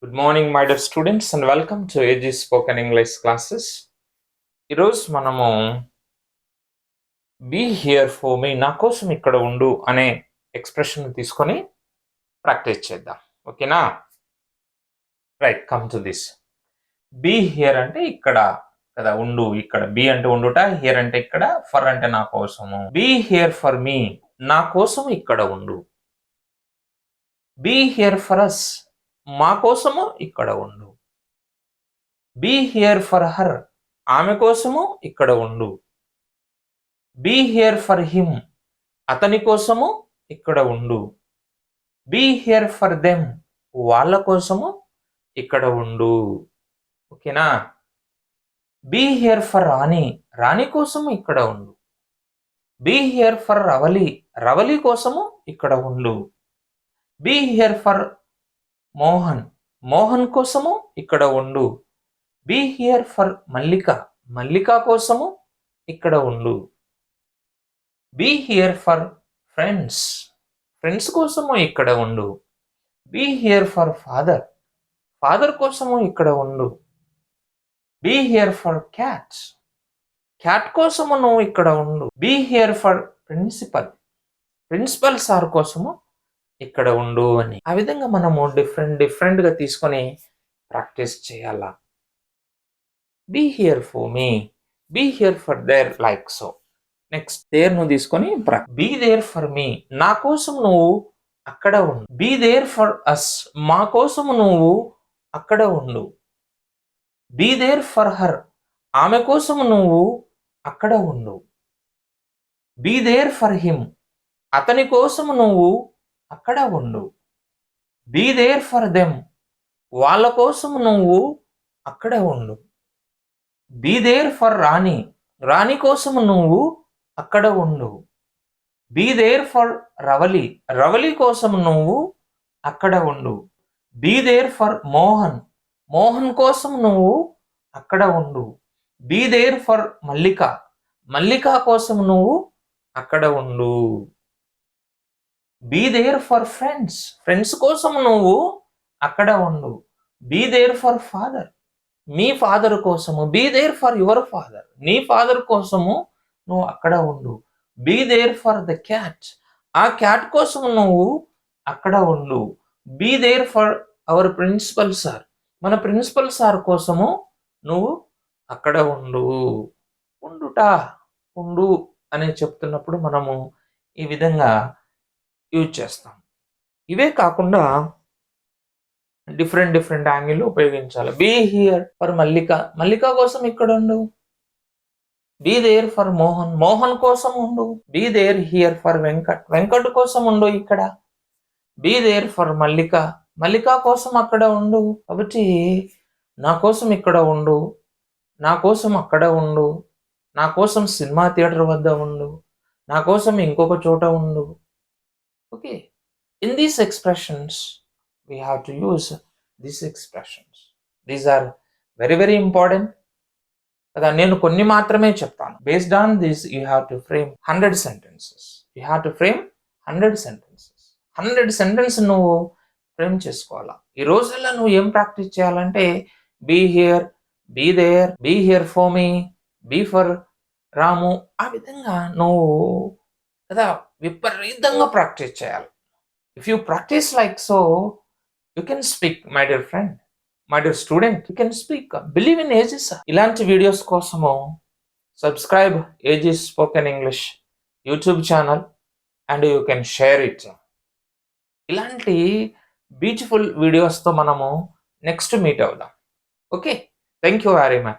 Good morning, my dear students, and welcome to AG Spoken English classes. ఈరోజు మనము be here for మీ, నా కోసం ఇక్కడ ఉండు అనే ఎక్స్ప్రెషన్ తీసుకొని ప్రాక్టీస్ చేద్దాం. ఓకేనా? Right, come to this. Be here అంటే ఇక్కడ కదా, ఉండు ఇక్కడ. బీ అంటే ఉండుట, హియర్ అంటే ఇక్కడ, ఫర్ అంటే నా కోసము. బీ హియర్ ఫర్ మీ, నా కోసం ఇక్కడ ఉండు. బీ హియర్ ఫర్ అస్, మా కోసము ఇక్కడ ఉండు. బీ హియర్ ఫర్ హర్, ఆమె కోసము ఇక్కడ ఉండు. బీ హియర్ ఫర్ హిమ్, అతని కోసము ఇక్కడ ఉండు. బీ హియర్ ఫర్ దెమ్, వాళ్ళ కోసము ఇక్కడ ఉండు. ఓకేనా? Be here for Rani, Rani కోసము ఇక్కడ ఉండు. Be here for Ravali, Ravali కోసము ఇక్కడ ఉండు. Be here for Mohan, Mohan కోసము ఇక్కడ ఉండు. Be here for Mallika, Mallika కోసము ఇక్కడ ఉండు. Be here for friends, friends కోసము ఇక్కడ ఉండు. Be here for father, father కోసము ఇక్కడ ఉండు. Be here for cats, cat కోసము నువ్వు ఇక్కడ ఉండు. Be here for principal, principal sir కోసము ఇక్కడ ఉండు అని. ఆ విధంగా మనము డిఫరెంట్గా తీసుకొని ప్రాక్టీస్ చేయాలా. Be here for me, be here for there, like so. Next there ను తీసుకొని బీ దేర్ ఫర్ మీ, నా కోసం నువ్వు అక్కడ ఉండు. బీ దేర్ ఫర్ అస్, మా కోసం నువ్వు అక్కడ ఉండు. బీ దేర్ ఫర్ హర్, ఆమె కోసం నువ్వు అక్కడ ఉండు. బీ దేర్ ఫర్ హిమ్, అతని కోసం నువ్వు అక్కడ ఉండు. బీ దేర్ ఫర్ దెమ్, వాళ్ళ కోసం నువ్వు అక్కడ ఉండు. Be there for Rani, Rani కోసం నువ్వు అక్కడ ఉండు. Be there for Ravali, Ravali కోసం నువ్వు అక్కడ ఉండు. Be there for Mohan, Mohan కోసం నువ్వు అక్కడ ఉండు. Be there for Mallika, Mallika కోసం నువ్వు అక్కడ ఉండు. Be there for friends, friends కోసం నువ్వు అక్కడ ఉండు. బీ దేర్ ఫర్ ఫాదర్, మీ ఫాదర్ కోసము. Be there for your father, నీ ఫాదర్ కోసము నువ్వు అక్కడ ఉండు. Be there for the cat, ఆ క్యాట్ కోసం నువ్వు అక్కడ ఉండు. Be there for our principal sir, మన ప్రిన్సిపల్ సార్ కోసము నువ్వు అక్కడ ఉండు. ఉండుట, ఉండు అని చెప్తున్నప్పుడు మనము ఈ విధంగా యూజ్ చేస్తాం. ఇవే కాకుండా డిఫరెంట్ యాంగిల్ ఉపయోగించాలి. Be here for Mallika, Mallika కోసం ఇక్కడ ఉండు. Be there for Mohan, Mohan కోసం ఉండు. Be there here for Venkat, Venkat కోసం ఉండు ఇక్కడ. Be there for Mallika, Mallika కోసం అక్కడ ఉండు. కాబట్టి నా కోసం ఇక్కడ ఉండు, నా కోసం అక్కడ ఉండు, నా కోసం సినిమా థియేటర్ వద్ద ఉండు, నా కోసం ఇంకొక చోట ఉండు. Okay, in these expressions we have to use these expressions. These are very important. కదా, నేను కొన్ని మాత్రమే చెప్తాను. Based on this you have to frame 100 sentences. You have to frame 100 sentences. 100 sentences నువ్వు ఫ్రేమ్ చేసుకోవాలా. ఈ రోజుల్లో నువ్వు ఏం ప్రాక్టీస్ చేయాలంటే be here, be there, be here for me, be for Ramu, ఆ విధంగా నువ్వు కదా విపరీతంగా ప్రాక్టీస్ చేయాలి. If you practice like so you can speak, my dear friend, my dear student, you can speak. Believe in Aegis. ఇలాంటి videos కోసము subscribe Aegis spoken English YouTube channel and you can share it. ఇలాంటి beautiful వీడియోస్తో మనము next meet అవుదాం. Okay, thank you very much.